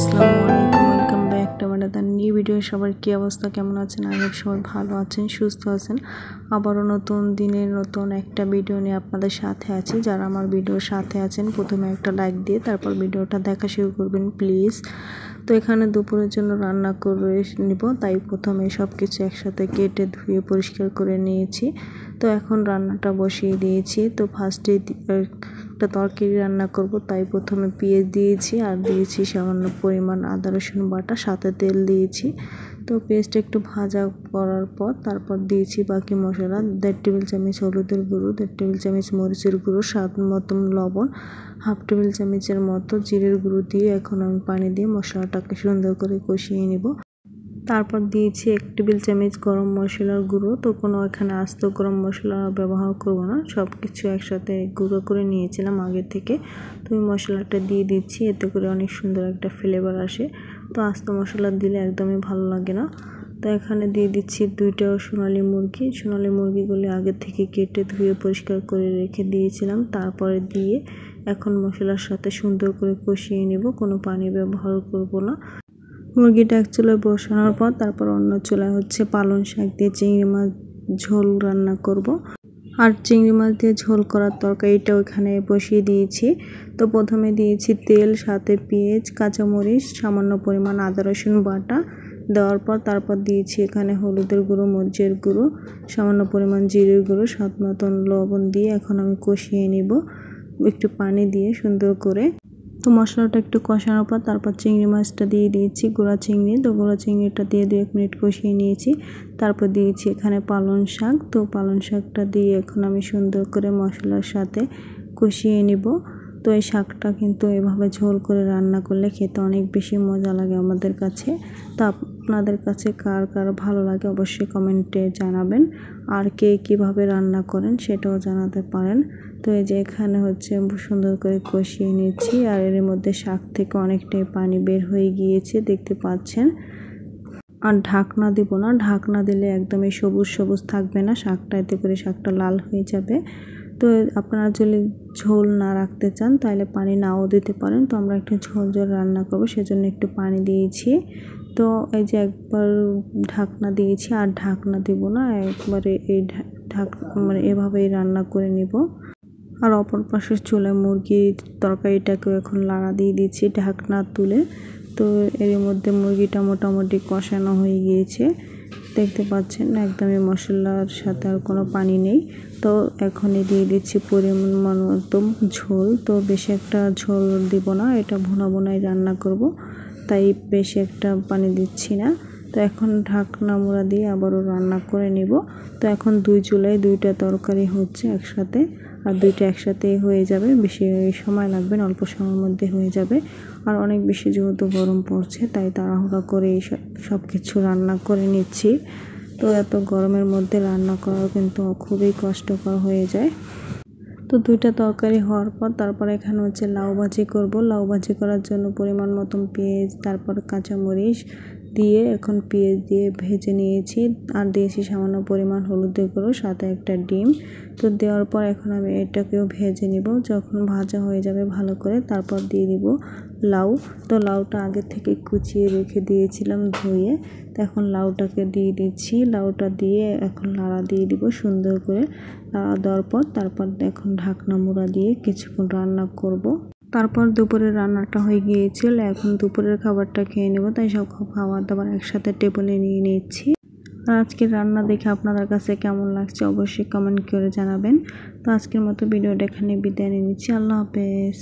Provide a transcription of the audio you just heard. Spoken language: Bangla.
আসসালামু আলাইকুম, welcome back to another new video. সবার কী অবস্থা, কেমন আছেন? আশা করি সবাই ভালো আছেন, সুস্থ আছেন। আবারও নতুন দিনের নতুন একটা ভিডিও নিয়ে আপনাদের সাথে আছি। যারা আমার ভিডিওর সাথে আছেন প্রথমে একটা লাইক দিয়ে তারপর ভিডিওটা দেখা শুরু করবেন প্লিজ। তো এখানে দুপুরের জন্য রান্না করে নিব, তাই প্রথমে সব কিছু একসাথে কেটে ধুয়ে পরিষ্কার করে নিয়েছি। তো এখন রান্নাটা বসিয়ে দিয়েছি। তো ফার্স্টে একটা তরকারি রান্না করব, তাই প্রথমে পেঁয়াজ দিয়েছি আর দিয়েছি সামান্য পরিমাণ আদা রসুন বাটা, সাথে তেল দিয়েছি। তো পেস্টটা একটু ভাজা করার পর তারপর দিয়েছি বাকি মশলা, 1.5 টেবিল চামচ হলুদের গুঁড়ো, 1.5 টেবিল চামচ মরিচের গুঁড়ো, স্বাদ মতন লবণ, 1/2 টেবিল চামচের মতো জিরের গুঁড়ো দিয়ে এখন আমি পানি দিয়ে মশলাটাকে সুন্দর করে কষিয়ে নেব। তারপর দিয়েছি 1 টেবিল চামচ গরম মশলার গুঁড়ো। তো কোনো এখানে আস্ত গরম মশলা ব্যবহার করব না, সব কিছু একসাথে গুঁড়ো করে নিয়েছিলাম আগে থেকে। তো এই মশলাটা দিয়ে দিচ্ছি, এতে করে অনেক সুন্দর একটা ফ্লেভার আসে। তো আস্ত মশলা দিলে একদমই ভালো লাগে না। তো এখানে দিয়ে দিচ্ছি 2টা সোনালী মুরগি। সোনালী মুরগিগুলি আগে থেকে কেটে ধুয়ে পরিষ্কার করে রেখে দিয়েছিলাম। তারপরে দিয়ে এখন মশলার সাথে সুন্দর করে কষিয়ে নেব, কোনো পানি ব্যবহার করব না। মুরগিটা এক চুলায় বসানোর পর তারপর অন্য চুলায় পালং শাক দিয়ে চিংড়ি মাছ ঝোল রান্না করব। আর চিংড়ি মাছ দিয়ে ঝোল করার তরকারিটা ওখানে বসিয়ে দিয়েছি। তো প্রথমে দিয়েছি তেল, সাথে পেঁয়াজ, কাঁচামরিচ, সামান্য পরিমাণ আদা রসুন বাটা দেওয়ার পর তারপর দিয়েছি এখানে হলুদের গুঁড়ো, মরিচের গুঁড়ো, সামান্য পরিমাণ জিরের গুঁড়ো, স্বাদ মতন লবণ দিয়ে এখন আমি কষিয়ে নিব একটু পানি দিয়ে সুন্দর করে। তো মশলাটা একটু কষানোর পর তারপর চিংড়ি মাছটা দিয়ে দিয়েছি, গুঁড়া চিংড়ি। তো গুঁড়া চিংড়িটা দিয়ে 1 মিনিট কষিয়ে নিয়েছি। তারপর দিয়েছি এখানে পালং শাক। তো পালং শাকটা দিয়ে এখন আমি সুন্দর করে মশলার সাথে কষিয়ে নিব। তো এই শাকটা কিন্তু এভাবে ঝোল করে রান্না করলে খেতে অনেক বেশি মজা লাগে আমাদের কাছে। তো আপনাদের কাছে কার কার ভালো লাগে অবশ্যই কমেন্টে জানাবেন, আর কে কীভাবে রান্না করেন সেটাও জানাতে পারেন। তো এই যে এখানে সুন্দর করে কষিয়ে নিচ্ছি, আর এর মধ্যে শাক থেকে অনেকটাই পানি বের হয়ে গিয়েছে দেখতে পাচ্ছেন। আর ঢাকনা দিব না, ঢাকনা দিলে একদমই সবুজ সবুজ থাকবে না শাকটা, এতে করে শাকটা লাল হয়ে যাবে। তো আপনারা যদি ঝোল না রাখতে চান তাহলে পানি নাও দিতে পারেন। তো আমরা একটু ঝোল ঝোল রান্না করবো, সেজন্য একটু পানি দিয়েছি। তো এই যে একবার ঢাকনা দিয়েছি, আর ঢাকনা দিব না, একবারে এই এভাবেই রান্না করে নিব। আর অপর পাশের চুলায় মুরগির তরকারিটাকেও এখন লাড়া দিয়ে দিচ্ছি ঢাকনা তুলে। তো এর মধ্যে মুরগিটা মোটামুটি কষানো হয়ে গিয়েছে দেখতে পাচ্ছেন, একদমই মশলার সাথে আর কোনো পানি নেই। তো এখনই দিয়ে দিচ্ছি পরিমাণ মতো ঝোল। তো বেশি একটা ঝোল দিব না, এটা ভুনা ভুনাই রান্না করব, তাই বেশি একটা পানি দিচ্ছি না। তো এখন ঢাকনা মোড়া দিয়ে আবারও রান্না করে নিব। তো এখন 2 চুলায় 2টা তরকারি হচ্ছে একসাথে, আর 2টা একসাথেই হয়ে যাবে, বেশি সময় লাগবে না, অল্প সময়ের মধ্যে হয়ে যাবে। আর অনেক বেশি যেহেতু গরম পড়ছে তাই তাড়াহুড়া করে সব কিছু রান্না করে নিচ্ছি। তো এত গরমের মধ্যে রান্না করা কিন্তু খুবই কষ্টকর হয়ে যায়। তো 2টা তরকারি হওয়ার পর তারপর এখানে লাউ ভাজি করব। লাউ ভাজি করার জন্য পরিমাণ মতন পেঁয়াজ, তারপর কাঁচামরিচ দিয়ে এখন পেঁয়াজ দিয়ে ভেজে নিয়েছি, আর দিয়েছি সামান্য পরিমাণ হলুদের গুঁড়ো, সাথে একটা ডিম। তো দেওয়ার পর এখন আমি এটাকেও ভেজে নিব। যখন ভাজা হয়ে যাবে ভালো করে তারপর দিয়ে দিব লাউ। তো লাউটা আগে থেকে কুচিয়ে রেখে দিয়েছিলাম ধুয়ে। তো এখন লাউটাকে দিয়ে দিচ্ছি, লাউটা দিয়ে এখন নাড়া দিয়ে দিব সুন্দর করে। নাড়া দেওয়ার পর তারপর এখন ঢাকনা মোড়া দিয়ে কিছুক্ষণ রান্না করব। তারপর দুপুরের রান্নাটা হয়ে গিয়েছিল, এখন দুপুরের খাবারটা খেয়ে নেব, তাই সব খাবার দাবার একসাথে টেবিলে নিয়ে নিচ্ছি। আর আজকের রান্না দেখে আপনাদের কাছে কেমন লাগছে অবশ্যই কমেন্ট করে জানাবেন। তো আজকের মতো ভিডিওটা এখানে বিদায় নিয়ে নিচ্ছি। আল্লাহ হাফেজ।